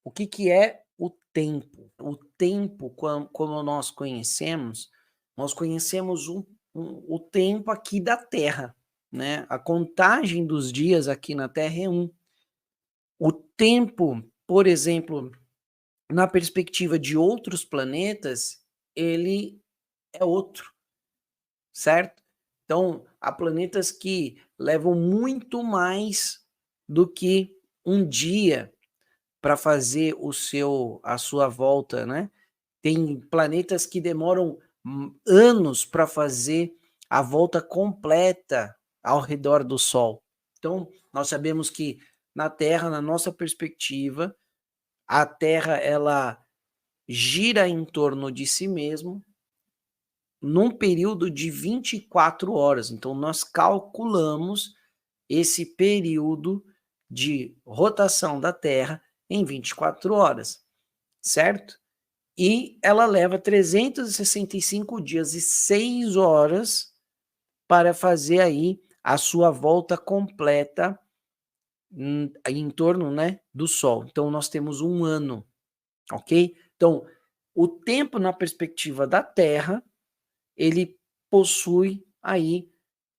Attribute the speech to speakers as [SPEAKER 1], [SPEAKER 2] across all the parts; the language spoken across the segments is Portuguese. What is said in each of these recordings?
[SPEAKER 1] O que que é o tempo? O tempo, como nós conhecemos o tempo aqui da Terra, né? A contagem dos dias aqui na Terra é um. O tempo, por exemplo, na perspectiva de outros planetas, ele é outro, certo? Então, há planetas que levam muito mais do que um dia para fazer a sua volta, né? Tem planetas que demoram anos para fazer a volta completa ao redor do Sol. Então, nós sabemos que na Terra, na nossa perspectiva, a Terra ela gira em torno de si mesmo num período de 24 horas. Então, nós calculamos esse período de rotação da Terra em 24 horas, certo? E ela leva 365 dias e 6 horas para fazer aí a sua volta completa em torno, né, do Sol. Então, nós temos um ano, ok? Então, o tempo na perspectiva da Terra, ele possui aí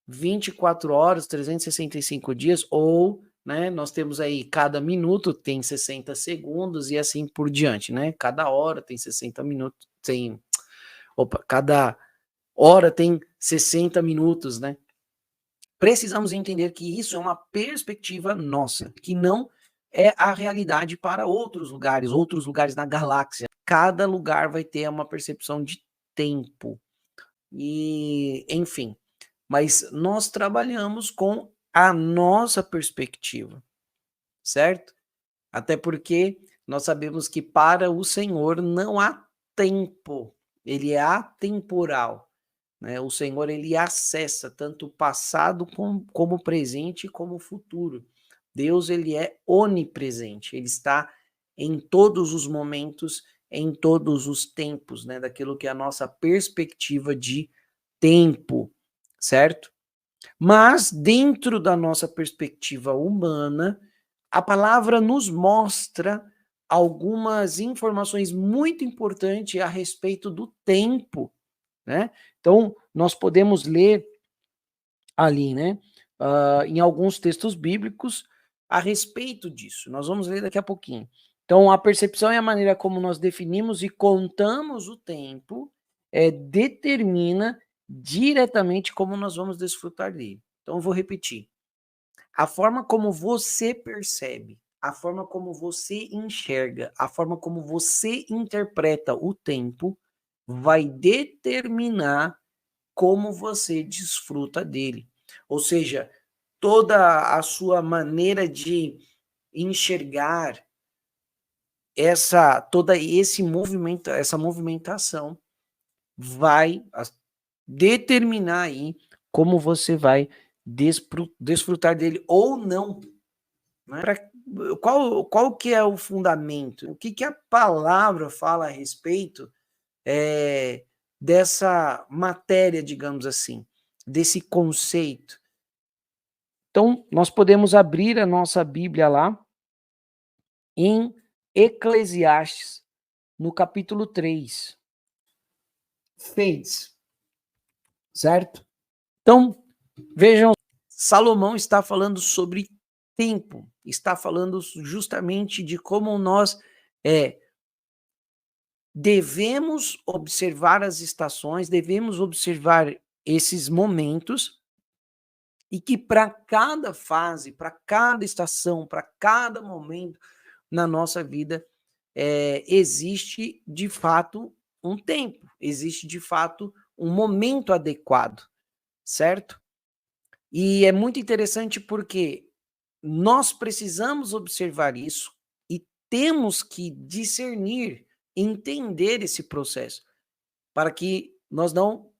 [SPEAKER 1] 24 horas, 365 dias, ou, né, nós temos aí, cada minuto tem 60 segundos e assim por diante, né? Cada hora tem 60 minutos, cada hora tem 60 minutos, né? Precisamos entender que isso é uma perspectiva nossa, que não é a realidade para outros lugares na galáxia. Cada lugar vai ter uma percepção de tempo. E, enfim, mas nós trabalhamos com a nossa perspectiva, certo? Até porque nós sabemos que para o Senhor não há tempo, ele é atemporal, né? O Senhor ele acessa tanto o passado como o presente como o futuro. Deus ele é onipresente, ele está em todos os momentos, em todos os tempos, né? Daquilo que é a nossa perspectiva de tempo, certo? Mas dentro da nossa perspectiva humana, a palavra nos mostra algumas informações muito importantes a respeito do tempo, né? Então, nós podemos ler ali, né, em alguns textos bíblicos a respeito disso. Nós vamos ler daqui a pouquinho. Então, a percepção e a maneira como nós definimos e contamos o tempo determina diretamente como nós vamos desfrutar dele. Então, eu vou repetir. A forma como você percebe, a forma como você enxerga, a forma como você interpreta o tempo vai determinar como você desfruta dele. Ou seja, toda a sua maneira de enxergar toda esse movimento, essa movimentação vai determinar aí como você vai desfrutar dele ou não. Né? Qual que é o fundamento? O que a palavra fala a respeito dessa matéria, digamos assim, desse conceito? Então, nós podemos abrir a nossa Bíblia lá em Eclesiastes, no capítulo 3. Fez, certo? Então, vejam, Salomão está falando sobre tempo, está falando justamente de como nós devemos observar as estações, devemos observar esses momentos, e que para cada fase, para cada estação, para cada momento na nossa vida, existe de fato um tempo, existe de fato um momento adequado, certo? E é muito interessante porque nós precisamos observar isso e temos que discernir, entender esse processo, para que nós não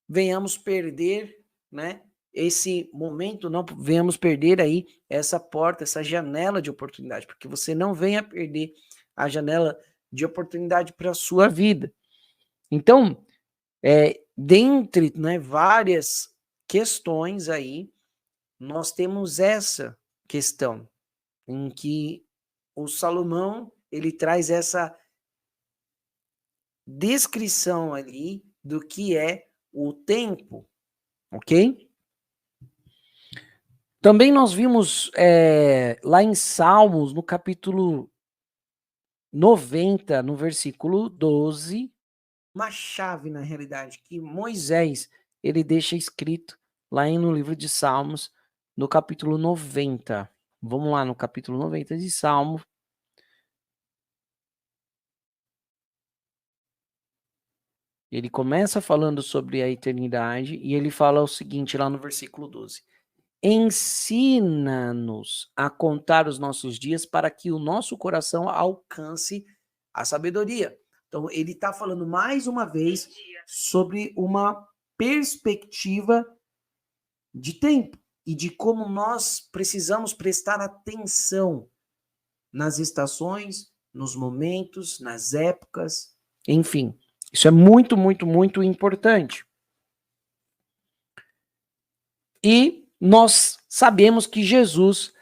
[SPEAKER 1] venhamos perder, né, esse momento, não venhamos perder aí essa porta, essa janela de oportunidade, porque você não venha perder a janela de oportunidade para a sua vida. Então, dentre, né, várias questões aí, nós temos essa questão em que o Salomão, ele traz essa descrição ali do que é o tempo, ok? Também nós vimos lá em Salmos, no capítulo 90, no versículo 12, uma chave, na realidade, que Moisés, ele deixa escrito lá no livro de Salmos, no capítulo 90. Vamos lá no capítulo 90 de Salmos. Ele começa falando sobre a eternidade e ele fala o seguinte lá no versículo 12. Ensina-nos a contar os nossos dias para que o nosso coração alcance a sabedoria. Então, ele está falando mais uma vez sobre uma perspectiva de tempo e de como nós precisamos prestar atenção nas estações, nos momentos, nas épocas, enfim. Isso é muito, muito, muito importante. E nós sabemos que Jesus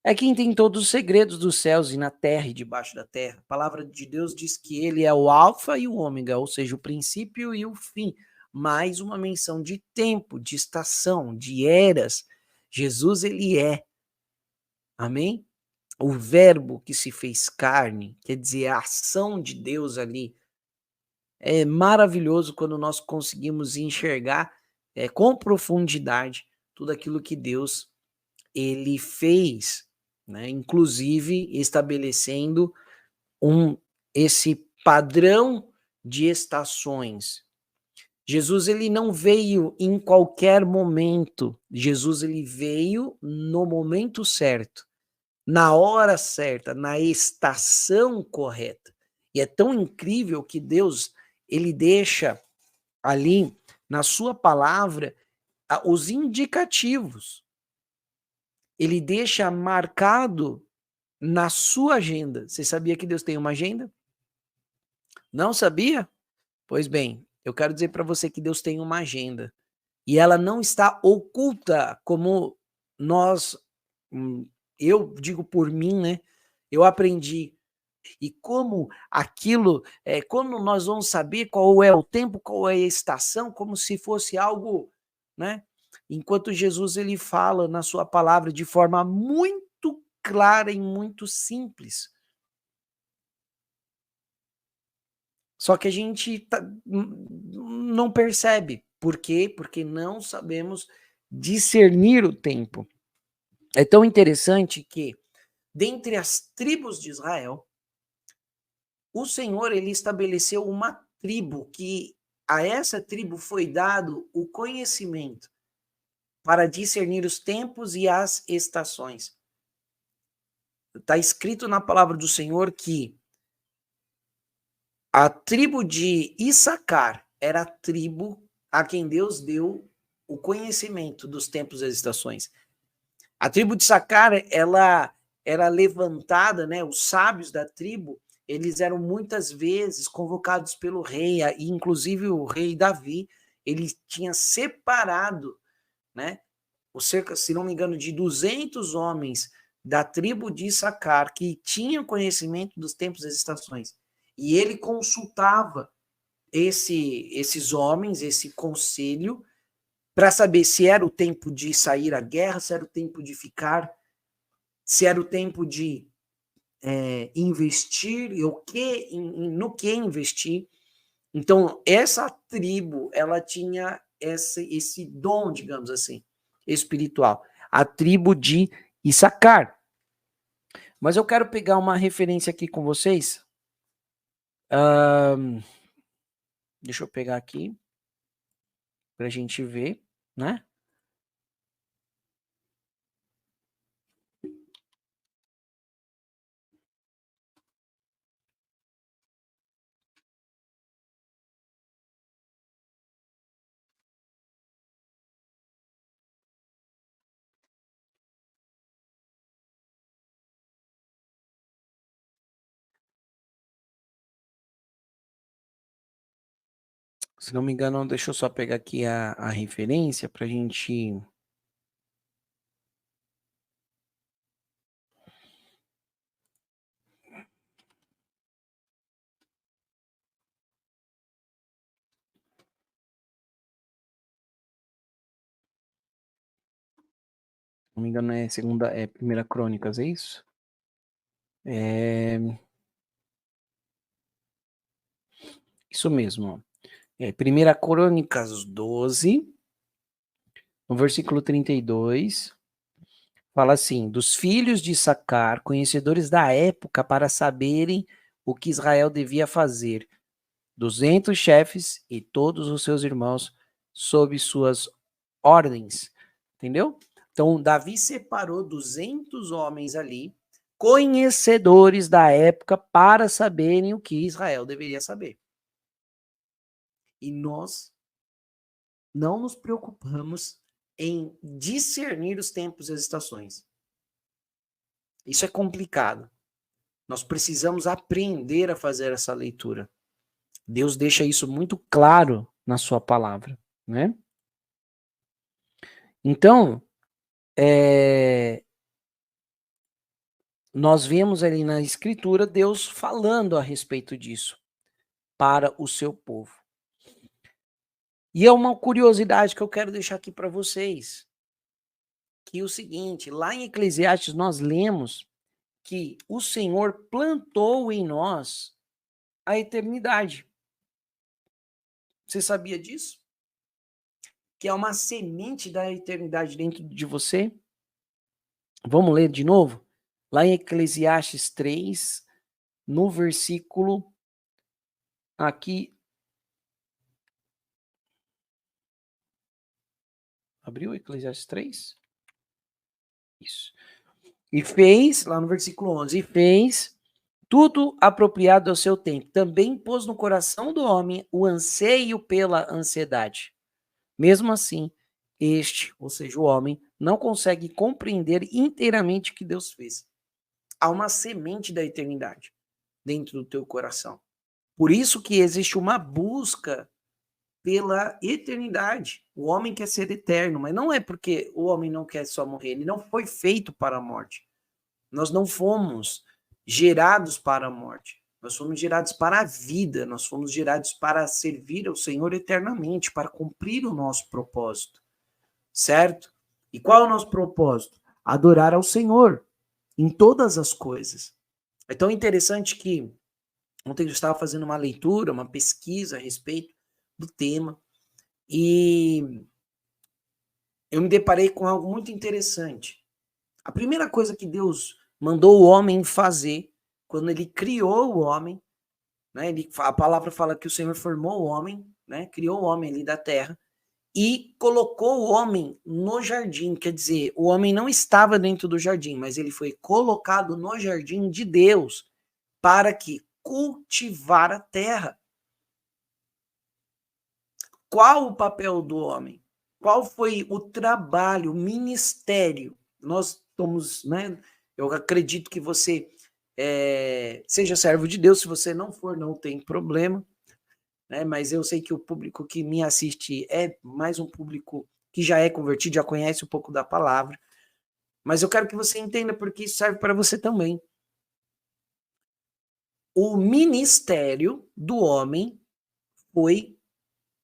[SPEAKER 1] é quem tem todos os segredos dos céus e na terra e debaixo da terra. A palavra de Deus diz que ele é o alfa e o ômega, ou seja, o princípio e o fim. Mais uma menção de tempo, de estação, de eras. Jesus, ele é. Amém? O verbo que se fez carne, quer dizer, a ação de Deus ali. É maravilhoso quando nós conseguimos enxergar com profundidade tudo aquilo que Deus ele fez, né? Inclusive estabelecendo esse padrão de estações. Jesus ele não veio em qualquer momento. Jesus ele veio no momento certo, na hora certa, na estação correta. E é tão incrível que Deus ele deixa ali na sua palavra os indicativos. Ele deixa marcado na sua agenda. Você sabia que Deus tem uma agenda? Não sabia? Pois bem, eu quero dizer para você que Deus tem uma agenda. E ela não está oculta como nós, eu digo por mim, né? Eu aprendi. E como aquilo, quando nós vamos saber qual é o tempo, qual é a estação, como se fosse algo, né? Enquanto Jesus ele fala na sua palavra de forma muito clara e muito simples. Só que a gente não percebe. Por quê? Porque não sabemos discernir o tempo. É tão interessante que, dentre as tribos de Israel, o Senhor ele estabeleceu uma tribo que a essa tribo foi dado o conhecimento para discernir os tempos e as estações. Está escrito na palavra do Senhor que a tribo de Issacar era a tribo a quem Deus deu o conhecimento dos tempos e das estações. A tribo de Issacar, ela era levantada, né? Os sábios da tribo, eles eram muitas vezes convocados pelo rei, e inclusive o rei Davi, ele tinha separado, né? Cerca, se não me engano, de 200 homens da tribo de Issacar que tinham conhecimento dos tempos e das estações. E ele consultava esses homens, esse conselho, para saber se era o tempo de sair à guerra, se era o tempo de ficar, se era o tempo de investir e no que investir. Então, essa tribo, ela tinha esse dom, digamos assim, espiritual. A tribo de Issacar. Mas eu quero pegar uma referência aqui com vocês. Deixa eu pegar aqui para a gente ver, né? Se não me engano, deixa eu só pegar aqui a referência para a gente. não me engano, é Primeira Crônicas, é isso? Isso mesmo, ó. Primeira Crônicas 12, no versículo 32, fala assim: dos filhos de Issacar, conhecedores da época para saberem o que Israel devia fazer, 200 chefes e todos os seus irmãos sob suas ordens. Entendeu? Então, Davi separou 200 homens ali, conhecedores da época, para saberem o que Israel deveria saber. E nós não nos preocupamos em discernir os tempos e as estações. Isso é complicado. Nós precisamos aprender a fazer essa leitura. Deus deixa isso muito claro na sua palavra, né? Então, nós vemos ali na Escritura Deus falando a respeito disso para o seu povo. E é uma curiosidade que eu quero deixar aqui para vocês, que é o seguinte, lá em Eclesiastes nós lemos que o Senhor plantou em nós a eternidade. Você sabia disso? Que é uma semente da eternidade dentro de você? Vamos ler de novo? Lá em Eclesiastes 3, no versículo aqui. Abriu Eclesiastes 3? Isso. E fez, lá no versículo 11, e fez tudo apropriado ao seu tempo. Também pôs no coração do homem o anseio pela ansiedade. Mesmo assim, este, ou seja, o homem, não consegue compreender inteiramente o que Deus fez. Há uma semente da eternidade dentro do teu coração. Por isso que existe uma busca pela eternidade. O homem quer ser eterno, mas não é porque o homem não quer só morrer, ele não foi feito para a morte. Nós não fomos gerados para a morte. Nós fomos gerados para a vida, nós fomos gerados para servir ao Senhor eternamente, para cumprir o nosso propósito, certo? E qual é o nosso propósito? Adorar ao Senhor em todas as coisas. É tão interessante que ontem eu estava fazendo uma leitura, uma pesquisa a respeito do tema, e eu me deparei com algo muito interessante. A primeira coisa que Deus mandou o homem fazer, quando ele criou o homem, né, a palavra fala que o Senhor formou o homem, né, criou o homem ali da terra, e colocou o homem no jardim, quer dizer, o homem não estava dentro do jardim, mas ele foi colocado no jardim de Deus, para que cultivar a terra. Qual o papel do homem? Qual foi o trabalho, o ministério? Nós somos, né? Eu acredito que você seja servo de Deus. Se você não for, não tem problema, né? Mas eu sei que o público que me assiste é mais um público que já é convertido, já conhece um pouco da palavra. Mas eu quero que você entenda, porque isso serve para você também. O ministério do homem foi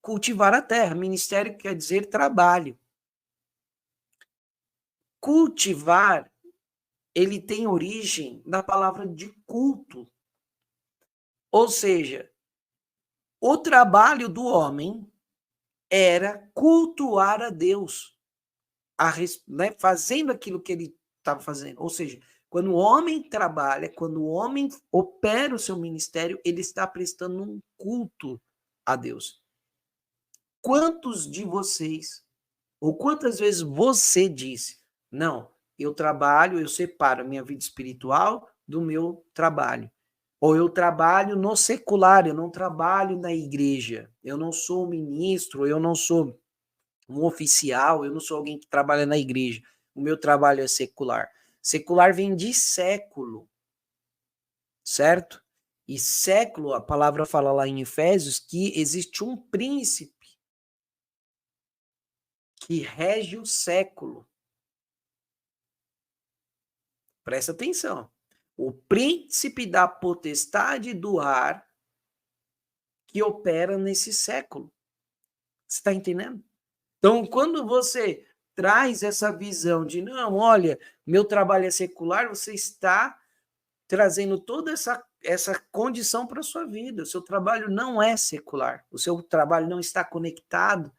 [SPEAKER 1] cultivar a terra. Ministério quer dizer trabalho. Cultivar, ele tem origem da palavra de culto. Ou seja, o trabalho do homem era cultuar a Deus, né, fazendo aquilo que ele estava fazendo. Ou seja, quando o homem trabalha, quando o homem opera o seu ministério, ele está prestando um culto a Deus. Quantos de vocês, ou quantas vezes você disse, não, eu trabalho, eu separo a minha vida espiritual do meu trabalho. Ou eu trabalho no secular, eu não trabalho na igreja. Eu não sou ministro, eu não sou um oficial, eu não sou alguém que trabalha na igreja. O meu trabalho é secular. Secular vem de século, certo? E século, a palavra fala lá em Efésios que existe um príncipe que rege o século. Presta atenção. O príncipe da potestade do ar que opera nesse século. Você está entendendo? Então, quando você traz essa visão de, não, olha, meu trabalho é secular, você está trazendo toda essa condição para a sua vida. O seu trabalho não é secular, o seu trabalho não está conectado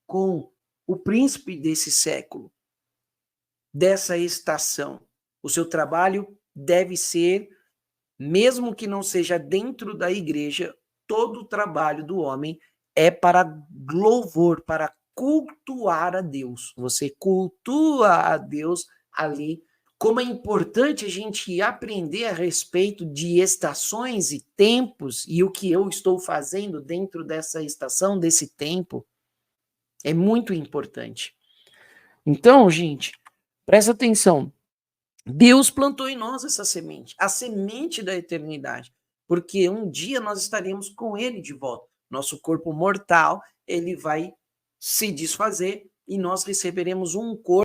[SPEAKER 1] com o príncipe desse século, dessa estação. O seu trabalho deve ser, mesmo que não seja dentro da igreja, todo o trabalho do homem é para louvor, para cultuar a Deus. Você cultua a Deus ali. Como é importante a gente aprender a respeito de estações e tempos e o que eu estou fazendo dentro dessa estação, desse tempo. É muito importante. Então, gente, presta atenção. Deus plantou em nós essa semente, a semente da eternidade, porque um dia nós estaremos com ele de volta. Nosso corpo mortal, ele vai se desfazer e nós receberemos um corpo